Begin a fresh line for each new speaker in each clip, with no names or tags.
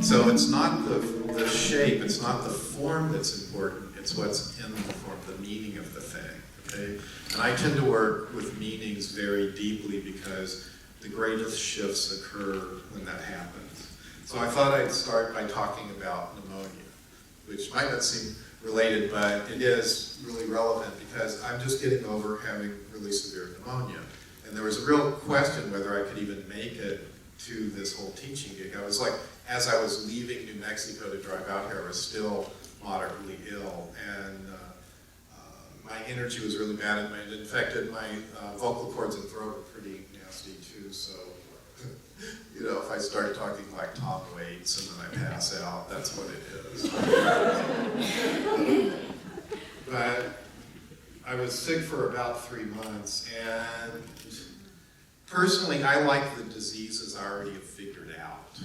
So it's not the shape, it's not the form that's important, it's what's in the form, the meaning of the thing, okay? And I tend to work with meanings very deeply because the greatest shifts occur when that happens. So I thought I'd start by talking about pneumonia, which might not seem related, but it is really relevant because I'm just getting over having really severe pneumonia. And there was a real question whether I could even make it to this whole teaching gig. I was like, as I was leaving New Mexico to drive out here, I was still moderately ill, and my energy was really bad, and it infected my vocal cords and throat were pretty nasty too, so you know, if I start talking like Tom Waits and then I pass out, that's what it is. But I was sick for about 3 months, and personally, I like the diseases I already have figured out,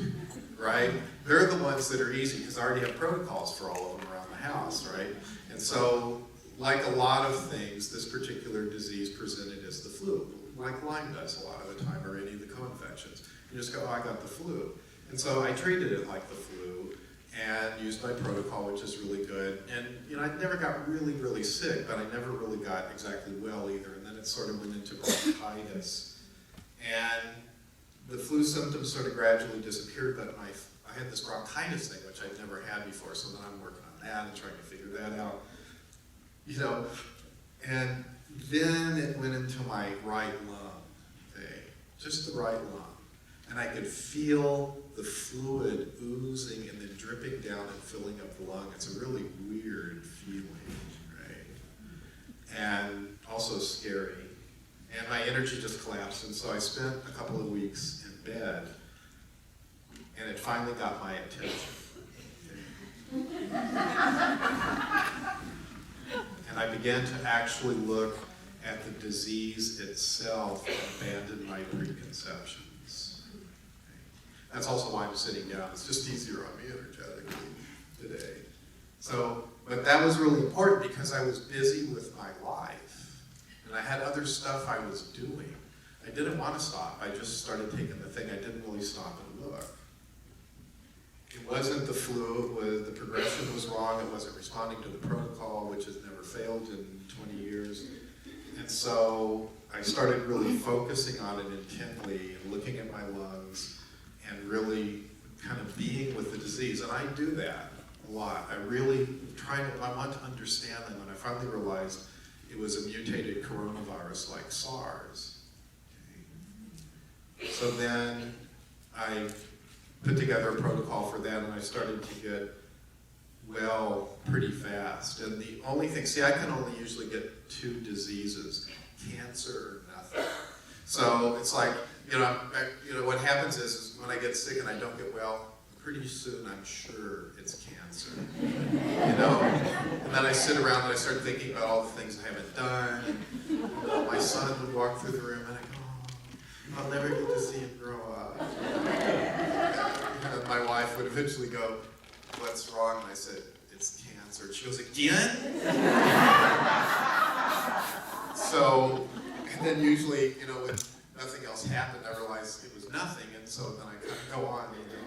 right? They're the ones that are easy because I already have protocols for all of them around the house, right? And so, like a lot of things, this particular disease presented as the flu, like Lyme does a lot of the time, or any of the co-infections. You just go, oh, I got the flu. And so I treated it like the flu and used my protocol, which is really good. And you know, I never got really, really sick, but I never really got exactly well either. And then it sort of went into bronchitis. And the flu symptoms sort of gradually disappeared, but I had this bronchitis thing, which I'd never had before, so then I'm working on that and trying to figure that out. You know, and then it went into my right lung, okay, just the right lung. And I could feel the fluid oozing and then dripping down and filling up the lung. It's a really weird feeling, right? And also scary. And my energy just collapsed, and so I spent a couple of weeks in bed, and it finally got my attention. And I began to actually look at the disease itself and abandon my preconceptions. That's also why I'm sitting down. It's just easier on me energetically today. So, but that was really important because I was busy with my life. And I had other stuff I was doing. I didn't want to stop. I just started taking the thing. I didn't really stop and look. It wasn't the flu. It was, the progression was wrong. It wasn't responding to the protocol, which has never failed in 20 years. And so I started really focusing on it intently and looking at my lungs and really kind of being with the disease. And I do that a lot. I really I want to understand them, and I finally realized it was a mutated coronavirus like SARS. Okay. So then I put together a protocol for that, and I started to get well pretty fast. And the only thing, see, I can only usually get 2 diseases, cancer or nothing. So it's like, you know, what happens is when I get sick and I don't get well, pretty soon I'm sure it's cancer, you know? And then I sit around and I start thinking about all the things I haven't done. And, you know, my son would walk through the room and I go, oh, I'll never get to see him grow up. And my wife would eventually go, what's wrong? And I said, it's cancer. She goes, again? So, and then usually, you know, when nothing else happened, I realized it was nothing, and so then I kind of go on, you know.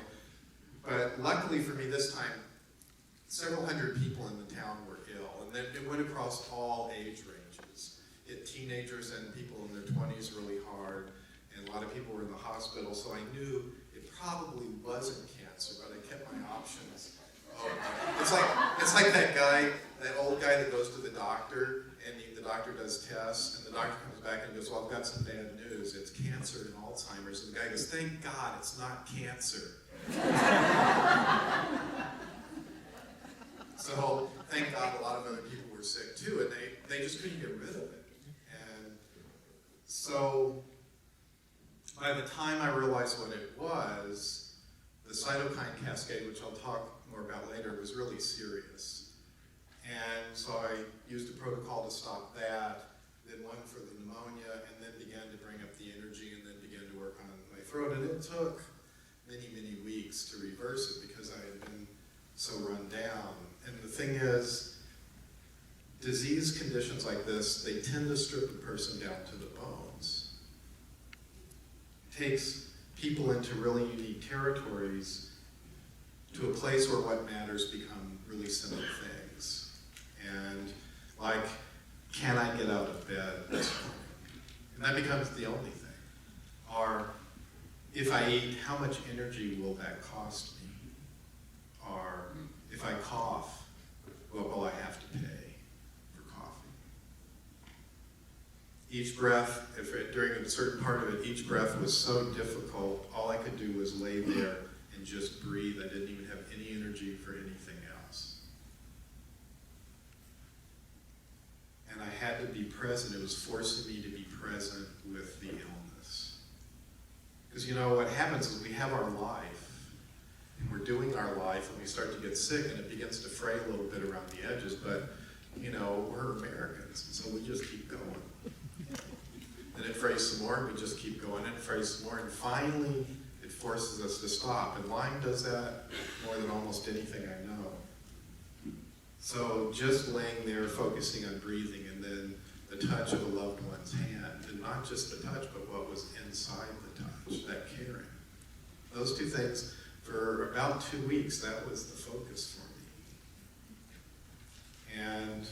But luckily for me this time, several hundred people in the town were ill, and then it went across all age ranges. Hit teenagers and people in their 20s really hard, and a lot of people were in the hospital, so I knew it probably wasn't cancer, but I kept my options. Oh, it's like that guy, that old guy that goes to the doctor, and the doctor does tests, and the doctor comes back and goes, well, I've got some bad news. It's cancer and Alzheimer's. And the guy goes, thank God it's not cancer. So, thank God a lot of other people were sick too, and they just couldn't get rid of it. And so, by the time I realized what it was, the cytokine cascade, which I'll talk more about later, was really serious. And so I used a protocol to stop that, then one for the pneumonia, and then began to bring up the energy, and then began to work on my throat. And it took many, many weeks to reverse it because I had been so run down. And the thing is, disease conditions like this, they tend to strip the person down to the bones. It takes people into really unique territories to a place where what matters become really simple things. And like, can I get out of bed this morning? And that becomes the only thing. Or, if I eat, how much energy will that cost me? Or, if I cough, what will I have to pay for coughing? Each breath, during a certain part of it, each breath was so difficult, all I could do was lay there and just breathe. I didn't even have any energy for anything else. And I had to be present. It was forcing me to be present with the illness. Because you know, what happens is we have our life, and we're doing our life, and we start to get sick, and it begins to fray a little bit around the edges, but, you know, we're Americans, and so we just keep going. Then it frays some more, and we just keep going, and it frays some more, and finally, it forces us to stop. And Lyme does that more than almost anything I know. So just laying there, focusing on breathing, and then the touch of a loved one's hand, and not just the touch, but what was inside the touch, that caring. Those two things, for about 2 weeks, that was the focus for me. And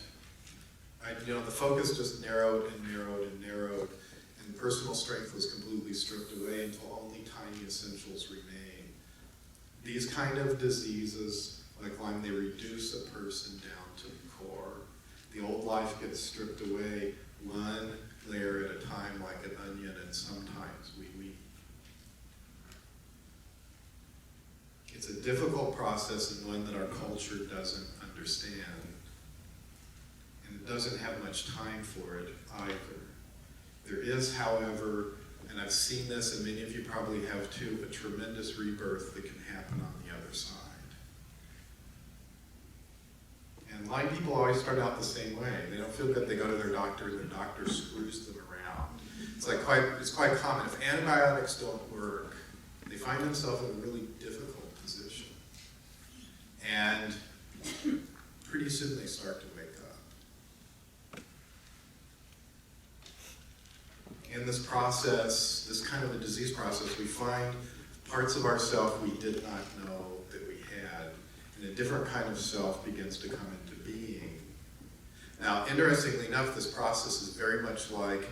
the focus just narrowed and narrowed and narrowed, and personal strength was completely stripped away until only tiny essentials remain. These kind of diseases, like Lyme, they reduce a person down to the core. The old life gets stripped away one layer at a time, like an onion, and sometimes we weep. It's a difficult process, and one that our culture doesn't understand. And it doesn't have much time for it either. There is, however, and I've seen this, and many of you probably have too, a tremendous rebirth that can happen on the other side. And Lyme people always start out the same way. They don't feel good, they go to their doctor, and their doctor screws them around. It's quite common. If antibiotics don't work, they find themselves in a really difficult position. And pretty soon they start to wake up. In this process, this kind of a disease process, we find parts of ourself we did not know that we had, and a different kind of self begins to come into being. Now, interestingly enough, this process is very much like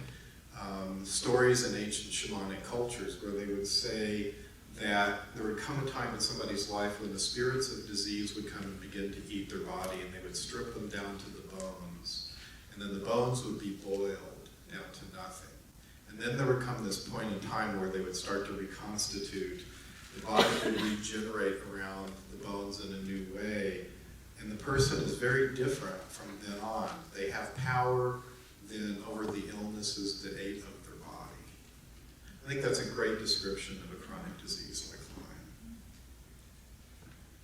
stories in ancient shamanic cultures, where they would say that there would come a time in somebody's life when the spirits of disease would come and begin to eat their body, and they would strip them down to the bones, and then the bones would be boiled down to nothing. And then there would come this point in time where they would start to reconstitute. The body would regenerate around the bones in a new way, and the person is very different from then on. They have power then over the illnesses that ate up their body. I think that's a great description of a chronic disease like Lyme.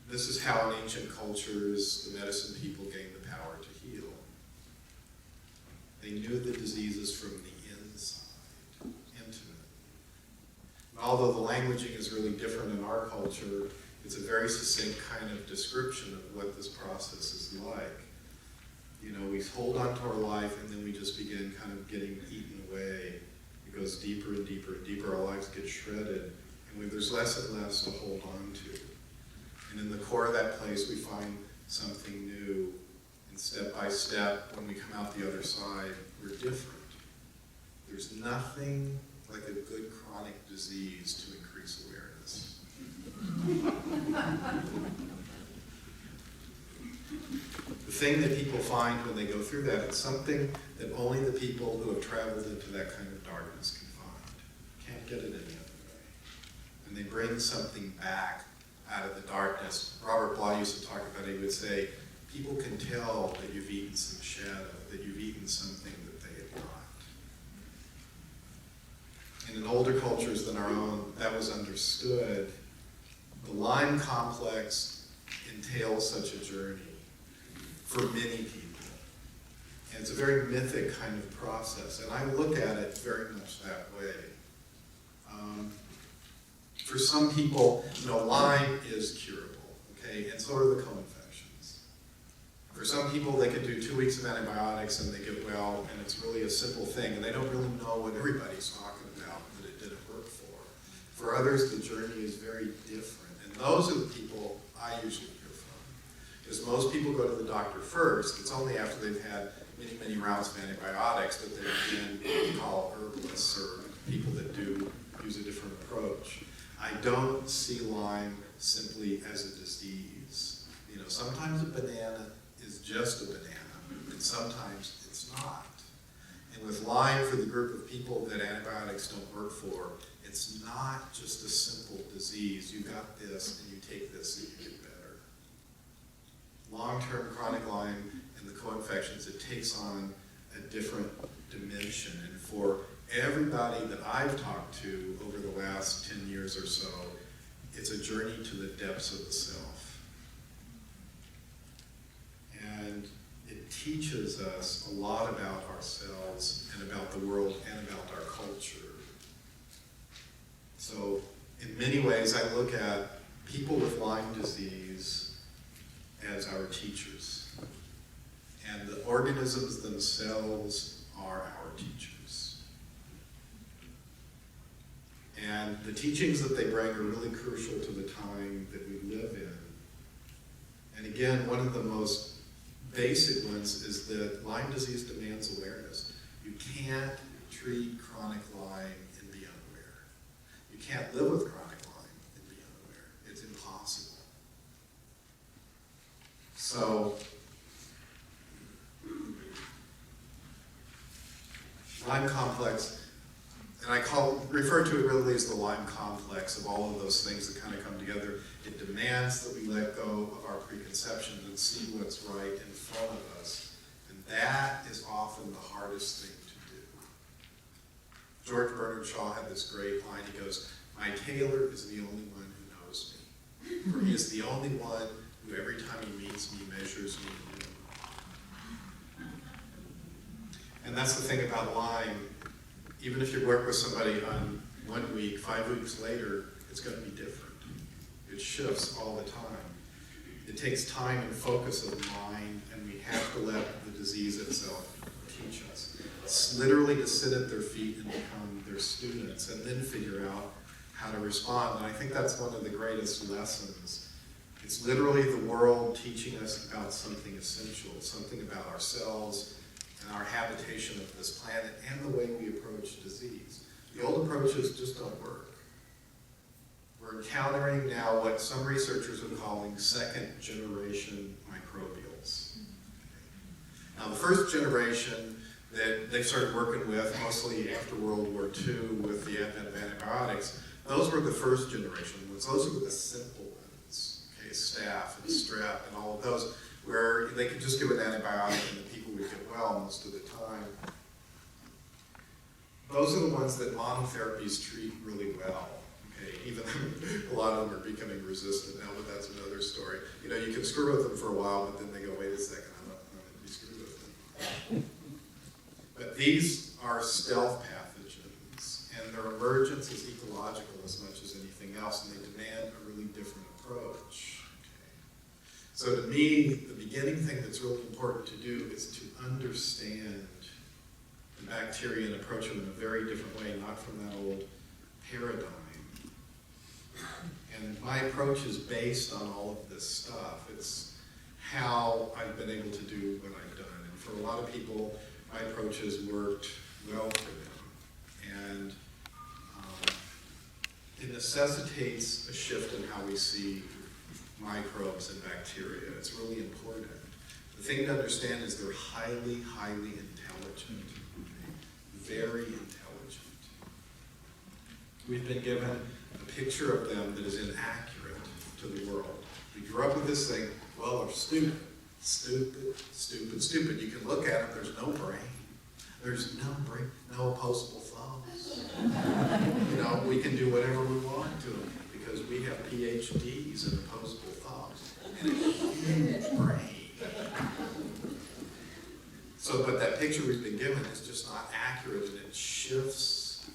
This is how in ancient cultures the medicine people gained the power to heal. They knew the diseases from the inside, intimately. And although the languaging is really different in our culture, it's a very succinct kind of description of what this process is like. You know, we hold on to our life, and then we just begin kind of getting eaten away. It goes deeper and deeper and deeper. Our lives get shredded, and there's less and less to hold on to. And in the core of that place, we find something new. And step by step, when we come out the other side, we're different. There's nothing like a good chronic disease to increase awareness. The thing that people find when they go through that, it's something that only the people who have traveled into that kind of darkness can find. Can't get it any other way. And they bring something back out of the darkness. Robert Bly used to talk about it. He would say, people can tell that you've eaten some shadow, that you've eaten something that they have not. And in older cultures than our own, that was understood. The Lyme complex entails such a journey for many people. And it's a very mythic kind of process, and I look at it very much that way. For some people, Lyme is curable, okay, and so are the co-infections. For some people, they could do 2 weeks of antibiotics and they get well, and it's really a simple thing, and they don't really know what everybody's talking about that it didn't work for. For others, the journey is very different, and those are the people I usually hear from. Because most people go to the doctor first. It's only after they've had many, many rounds of antibiotics that they then call herbalists or people that do use a different approach. I don't see Lyme simply as a disease. You know, sometimes a banana is just a banana, and sometimes it's not. And with Lyme, for the group of people that antibiotics don't work for, it's not just a simple disease. You got this, and you take this, and you get better. Long-term chronic Lyme and the co-infections, it takes on a different dimension. And for everybody that I've talked to over the last 10 years or so, it's a journey to the depths of the self. And it teaches us a lot about ourselves and about the world and about our culture. So in many ways, I look at people with Lyme disease as our teachers. And the organisms themselves are our teachers. And the teachings that they bring are really crucial to the time that we live in. And again, one of the most basic ones is that Lyme disease demands awareness. You can't treat chronic Lyme and be unaware. You can't live with chronic Lyme and be unaware. It's impossible. So, Lyme complex, and I refer to it really as the Lyme complex of all of those things that kind of come together. It demands that we let go of our preconceptions and see what's right in front of us. And that is often the hardest thing to do. George Bernard Shaw had this great line. He goes, "My tailor is the only one who knows me. For he is the only one who every time he meets me measures me anew." And that's the thing about Lyme. Even if you work with somebody on 1 week, 5 weeks later, it's going to be different. It shifts all the time. It takes time and focus of mind, and we have to let the disease itself teach us. It's literally to sit at their feet and become their students, and then figure out how to respond. And I think that's one of the greatest lessons. It's literally the world teaching us about something essential, something about ourselves, and our habitation of this planet, and the way we approach disease. The old approaches just don't work. We're encountering now what some researchers are calling second-generation microbials. Now, the first generation that they started working with, mostly after World War II with the advent of antibiotics, those were the first generation ones. Those were the simple ones, okay, staph and strep and all of those, where they could just give an antibiotic and the people would get well most of the time. Those are the ones that monotherapies treat really well. Okay, even a lot of them are becoming resistant now, but that's another story. You know, you can screw with them for a while, but then they go, wait a second, I'm not going to be screwed with them. But these are stealth pathogens, and their emergence is ecological as much as anything else, and they demand a really different approach. So to me, the beginning thing that's really important to do is to understand the bacteria and approach them in a very different way, not from that old paradigm. And my approach is based on all of this stuff. It's how I've been able to do what I've done. And for a lot of people, my approach has worked well for them. And it necessitates a shift in how we see microbes and bacteria. It's really important. The thing to understand is they're highly, highly intelligent. Very intelligent. We've been given a picture of them that is inaccurate to the world. We grew up with this thing, well, they're stupid. Stupid, stupid, stupid. You can look at them, there's no brain. There's no brain, no opposable thumbs. You know, we can do whatever we want to them because we have PhDs in opposable thumbs and a huge brain. So, but that picture we've been given is just not accurate, and it shifts.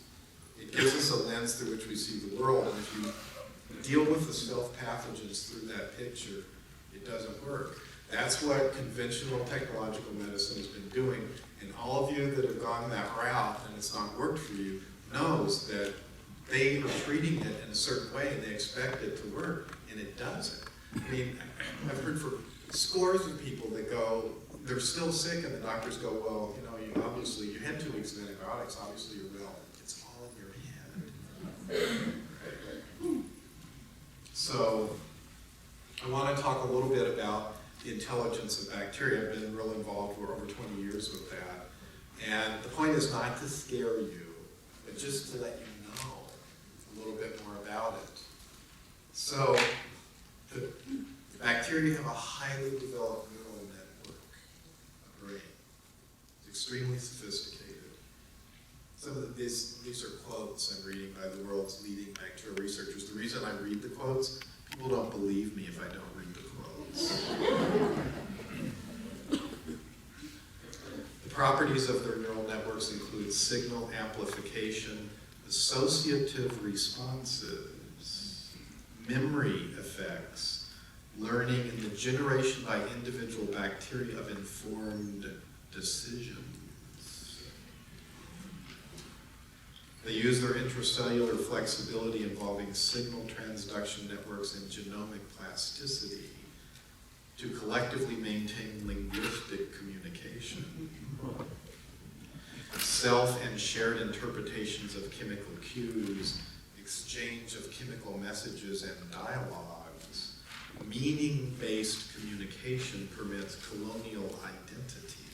It gives us a lens through which we see the world, and if you deal with the stealth pathogens through that picture, it doesn't work. That's what conventional technological medicine has been doing, and all of you that have gone that route and it's not worked for you knows that they are treating it in a certain way and they expect it to work, and it doesn't. I mean, I've heard from scores of people that go, they're still sick, and the doctors go, well, you know, you had 2 weeks of antibiotics, obviously you're well. It's all in your head. So, I want to talk a little bit about the intelligence of bacteria. I've been real involved for over 20 years with that. And the point is not to scare you, but just to let you know a little bit more about it. So, the bacteria have a highly developed neural network, a brain. It's extremely sophisticated. Some of these are quotes I'm reading by the world's leading bacterial researchers. The reason I read the quotes, people don't believe me if I don't read the quotes. The properties of their neural networks include signal amplification, associative responses, memory effects, learning, and the generation by individual bacteria of informed decisions. They use their intracellular flexibility involving signal transduction networks and genomic plasticity to collectively maintain linguistic communication. Self and shared interpretations of chemical cues, exchange of chemical messages and dialogues, meaning-based communication permits colonial identity,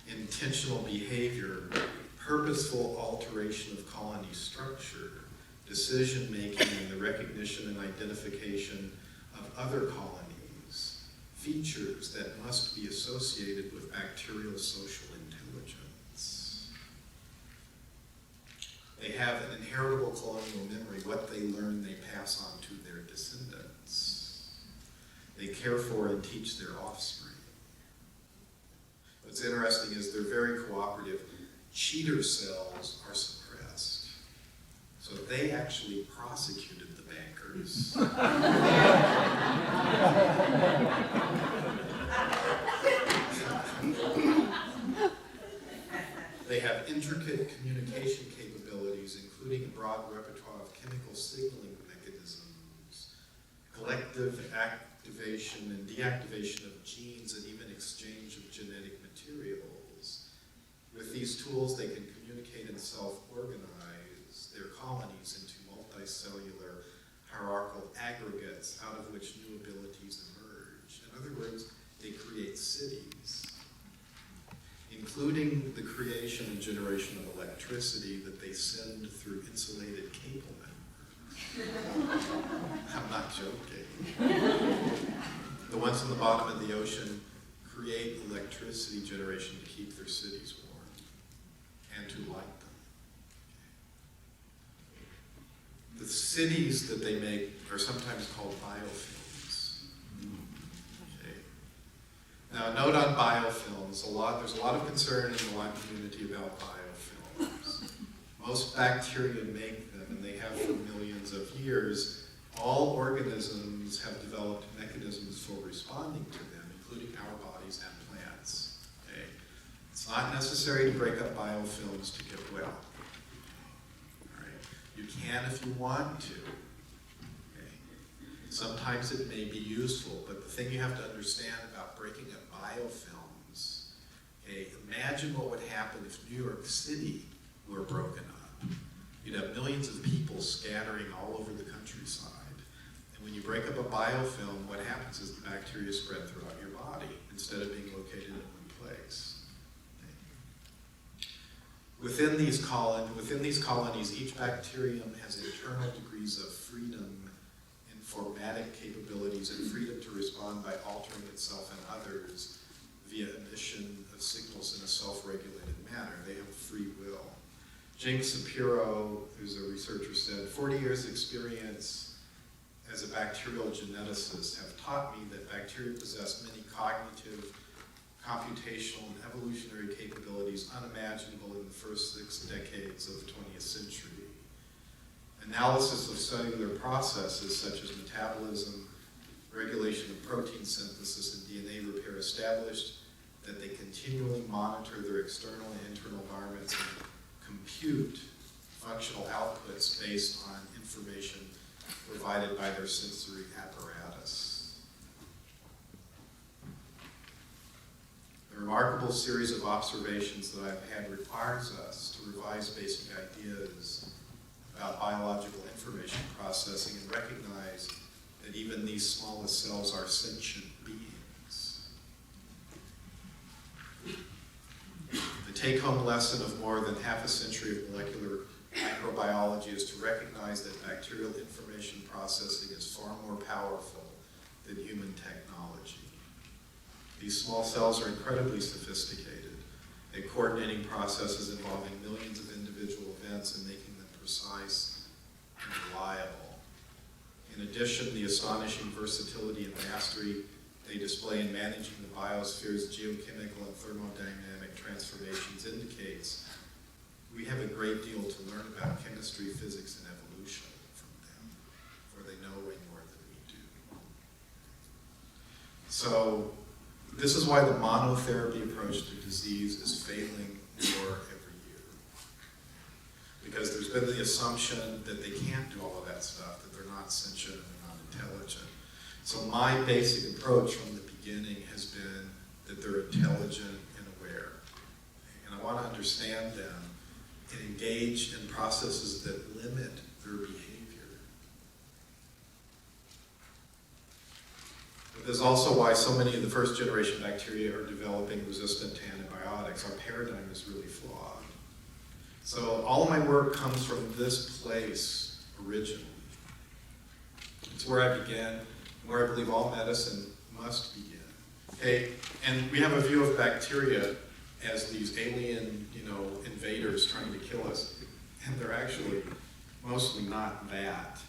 intentional behavior, purposeful alteration of colony structure, decision-making, and the recognition and identification of other colonies, features that must be associated with bacterial social intelligence. They have an inheritable colonial memory. What they learn, they pass on to their descendants. They care for and teach their offspring. What's interesting is they're very cooperative. Cheater cells are suppressed. So they actually prosecuted the bankers. They have intricate communication capabilities, including a broad repertoire of chemical signaling mechanisms, collective activation and deactivation of genes, and even exchange of genetic materials. With these tools, they can communicate and self-organize their colonies into multicellular hierarchical aggregates out of which new abilities emerge. In other words, they create cities, including the creation and generation of electricity that they send through insulated cable networks. I'm not joking. The ones in the bottom of the ocean create electricity generation to keep their cities warm and to light them. The cities that they make are sometimes called biofilms. Okay. Now, a note on biofilms. There's a lot of concern in the Lyme community about biofilms. Most bacteria make them, and they have for millions of years. All organisms have developed mechanisms for responding to them, including our bodies and plants. Okay. It's not necessary to break up biofilms to get well. All right. You can if you want to. Okay. Sometimes it may be useful, but the thing you have to understand about breaking up biofilms, okay, imagine what would happen if New York City were broken up. You'd have millions of people scattering all over the countryside. And when you break up a biofilm, what happens is the bacteria spread throughout your body instead of being located in one place. Okay. Within these colonies, each bacterium has internal degrees of freedom, informatic capabilities, and freedom to respond by altering itself and others via emission of signals in a self-regulated manner. They have free will. James Shapiro, who's a researcher, said, 40 years experience as a bacterial geneticist have taught me that bacteria possess many cognitive, computational, and evolutionary capabilities unimaginable in the first 6 decades of the 20th century. Analysis of cellular processes such as metabolism, regulation of protein synthesis, and DNA repair established that they continually monitor their external and internal environments and compute functional outputs based on information provided by their sensory apparatus. The remarkable series of observations that I've had requires us to revise basic ideas about biological information processing and recognize that even these smallest cells are sentient beings. The take-home lesson of more than half a century of molecular microbiology is to recognize that bacterial information processing is far more powerful than human technology. These small cells are incredibly sophisticated at coordinating processes involving millions of individual events and making them precise and reliable. In addition, the astonishing versatility and mastery they display in managing the biosphere's geochemical and thermodynamic transformations indicates we have a great deal to learn about chemistry, physics, and evolution from them, for they know way more than we do. So, this is why the monotherapy approach to disease is failing more every year. Because there's been the assumption that they can't do all of that stuff, that they're not sentient and they're not intelligent. So my basic approach from the beginning has been that they're intelligent and aware. And I want to understand them and engage in processes that limit their behavior. But there's also why so many of the first generation bacteria are developing resistant to antibiotics. Our paradigm is really flawed. So all of my work comes from this place originally. It's where I began, where I believe all medicine must begin. Okay, and we have a view of bacteria as these alien, invaders trying to kill us, and they're actually mostly not that.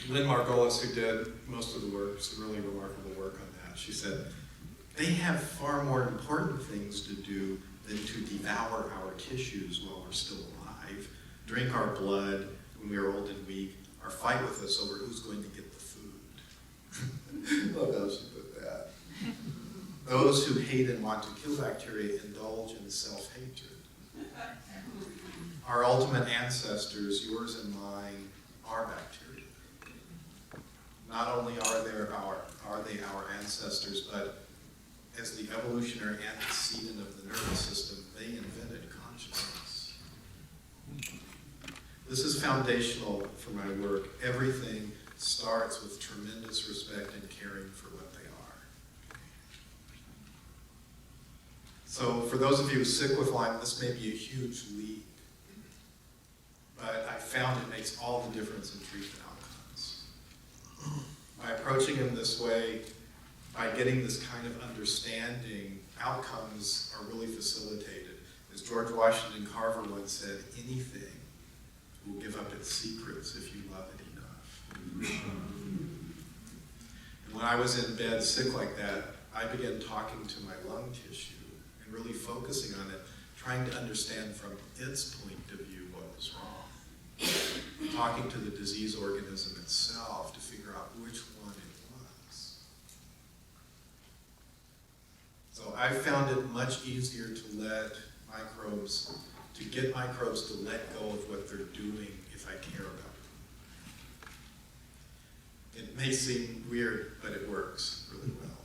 Lynn Margolis, who did most of the work, some really remarkable work on that, she said, they have far more important things to do than to devour our tissues while we're still alive, drink our blood when we are old and weak, or fight with us over who's going to get the food. Love how she put that. Those who hate and want to kill bacteria indulge in self-hatred. Our ultimate ancestors, yours and mine, are bacteria. Not only are they our ancestors, but as the evolutionary antecedent of the nervous system, they invented consciousness. This is foundational for my work. Everything starts with tremendous respect and caring for what they are. So for those of you sick with Lyme, this may be a huge leap, but I found it makes all the difference in treatment outcomes. By approaching them this way, by getting this kind of understanding, outcomes are really facilitated. As George Washington Carver once said, anything will give up its secrets if you love it enough. And when I was in bed sick like that, I began talking to my lung tissue and really focusing on it, trying to understand from its point of view what was wrong. Talking to the disease organism itself to figure out which one it was. So I found it much easier to get microbes to let go of what they're doing if I care about them. It may seem weird, but it works really well.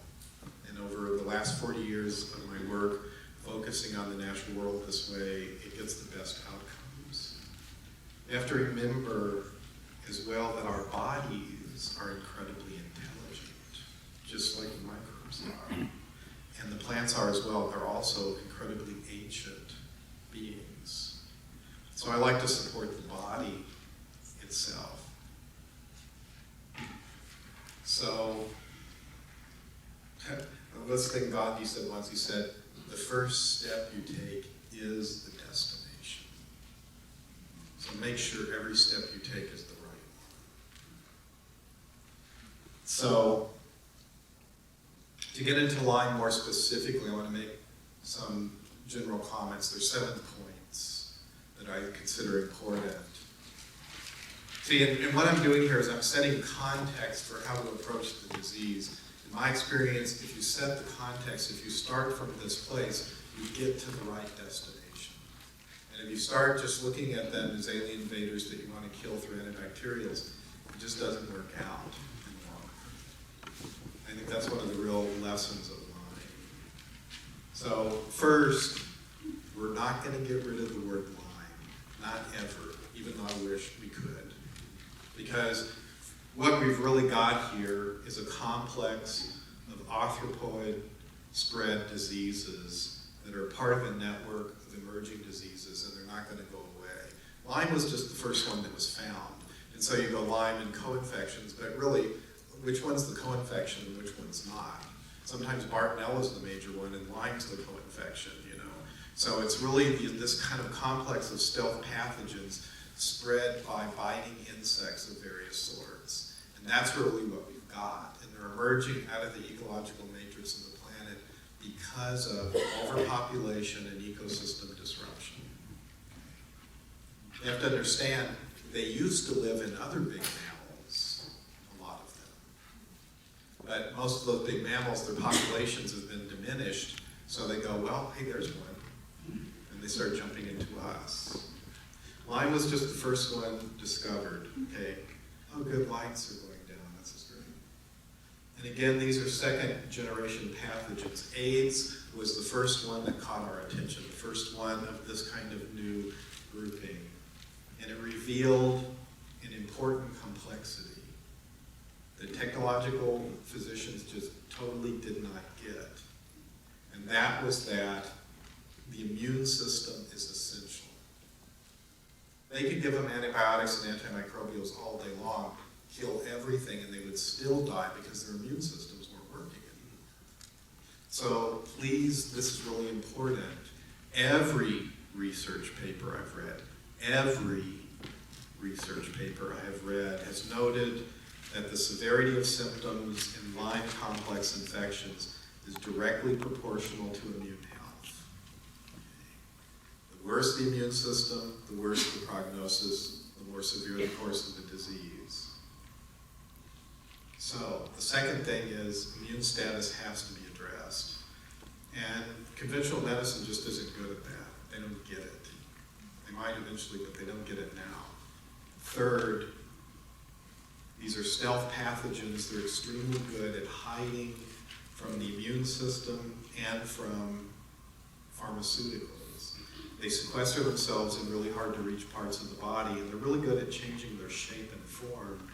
And over the last 40 years of my work, focusing on the natural world this way, it gets the best outcomes. You have to remember as well that our bodies are incredibly intelligent, just like the microbes are. And the plants are as well. They're also incredibly ancient beings. So I like to support the body itself. So, this thing Gandhi said once, he said, the first step you take is the destination. So make sure every step you take is the right one. So, to get into Lyme more specifically, I want to make some general comments. There's 7 points that I consider important. See, and what I'm doing here is I'm setting context for how to approach the disease. In my experience, if you set the context, if you start from this place, you get to the right destination. And And if you start just looking at them as alien invaders that you want to kill through antibacterials, it just doesn't work out in the long term. I think that's one of the real lessons of Lyme. So first, we're not going to get rid of the word Lyme, not ever, even though I wish we could. Because what we've really got here is a complex of arthropod spread diseases that are part of a network of emerging diseases, and they're not going to go away. Lyme was just the first one that was found. And so you go Lyme and Co-Infections, but really, which one's the co-infection and which one's not? Sometimes Bartonella is the major one and Lyme's the co-infection, you know. So it's really this kind of complex of stealth pathogens spread by biting insects of various sorts. And that's really what we've got. And they're emerging out of the ecological matrix of the planet because of overpopulation and ecosystem disruption. You have to understand, they used to live in other big mammals, a lot of them. But most of those big mammals, their populations have been diminished, so they go, well, hey, there's one. And they start jumping into us. Lyme was just the first one discovered, okay? Oh, good, lights are going down, that's just great. And again, these are second generation pathogens. AIDS was the first one that caught our attention, the first one of this kind of new grouping. And it revealed an important complexity that technological physicians just totally did not get. And that was that the immune system is essential. They could give them antibiotics and antimicrobials all day long, kill everything, and they would still die because their immune systems weren't working anymore. So please, this is really important. Every research paper I've read, every research paper I have read has noted that the severity of symptoms in Lyme complex infections is directly proportional to immune health. The worse the immune system, the worse the prognosis, the more severe the course of the disease. So the second thing is immune status has to be addressed. And conventional medicine just isn't good at that. They don't get it. They might eventually, but they don't get it now. Third, these are stealth pathogens. They're extremely good at hiding from the immune system and from pharmaceuticals. They sequester themselves in really hard to reach parts of the body, and they're really good at changing their shape and form.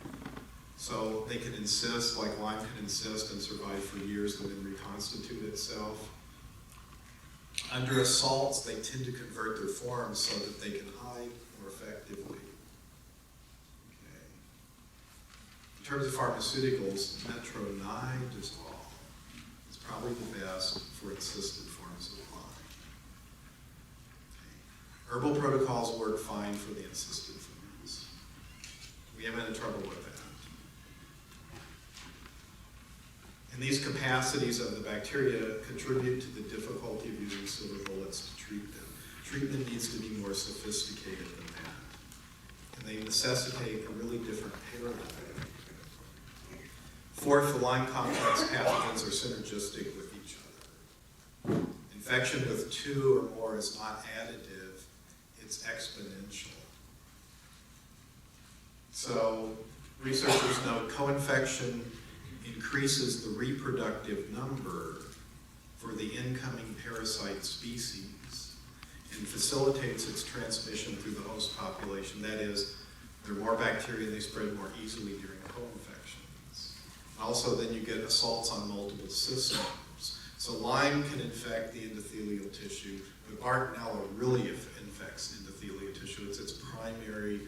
So they can insist, like Lyme can insist and survive for years and then reconstitute itself. Under assaults, they tend to convert their forms so that they can hide more effectively. Okay. In terms of pharmaceuticals, metronidazole is probably the best for insistent forms of Lyme. Okay. Herbal protocols work fine for the insistent forms. We haven't had trouble with that. And these capacities of the bacteria contribute to the difficulty of using silver bullets to treat them. Treatment needs to be more sophisticated than that. And they necessitate a really different paradigm. Fourth, the Lyme complex pathogens are synergistic with each other. Infection with two or more is not additive, it's exponential. So researchers note co-infection increases the reproductive number for the incoming parasite species and facilitates its transmission through the host population. That is, there are more bacteria and they spread more easily during co-infections. Also, then you get assaults on multiple systems. So Lyme can infect the endothelial tissue, but Bartonella really infects endothelial tissue. It's the primary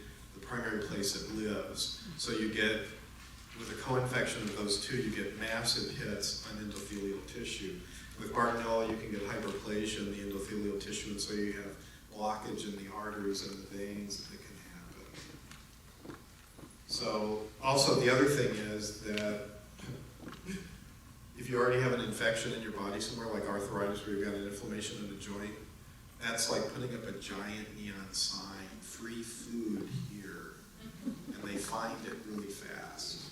place it lives. So you get, with a co-infection of those two, you get massive hits on endothelial tissue. With Bartonella, you can get hyperplasia in the endothelial tissue, and so you have blockage in the arteries and the veins that can happen. So, also the other thing is that if you already have an infection in your body somewhere, like arthritis, where you've got an inflammation in a joint, that's like putting up a giant neon sign, free food here, and they find it really fast.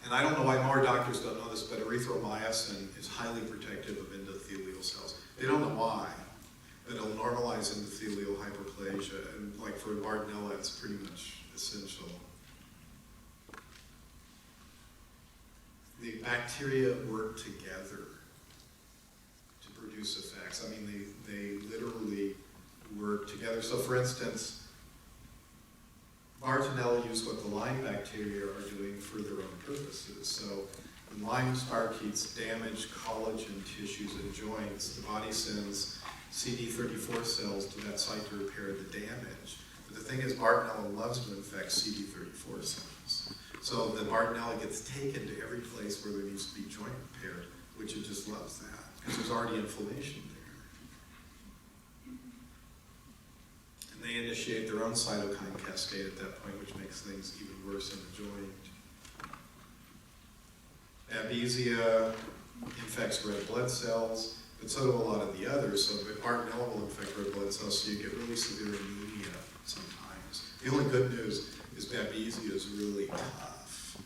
And I don't know why more doctors don't know this, but erythromycin is highly protective of endothelial cells. They don't know why. that it'll normalize endothelial hyperplasia, and like for Bartonella, it's pretty much essential. The bacteria work together to produce effects. I mean, they literally work together. So for instance, Bartonella use what the Lyme bacteria are doing for their own purposes. So when Lyme spirochetes damage collagen tissues and joints, the body sends CD34 cells to that site to repair the damage. But the thing is, Bartonella loves to infect CD34 cells. So the Bartonella gets taken to every place where there needs to be joint repair, which it just loves that, because there's already inflammation there. And they initiate their own cytokine cascade at that point, which makes things even worse in the joint. Babesia infects red blood cells, but so do a lot of the others. So the Bartonella will infect red blood cells, so you get really severe anemia sometimes. The only good news is Babesia is really tough.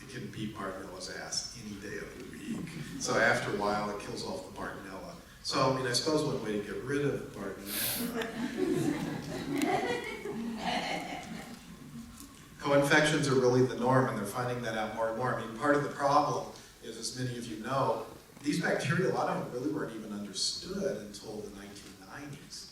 It can beat Bartonella's ass any day of the week. So after a while, it kills off the Bartonella. So, I mean, I suppose one way to get rid of Bartonella. Co-infections are really the norm, and they're finding that out more and more. I mean, part of the problem is, as many of you know, these bacteria, a lot of them really weren't even understood until the 1990s.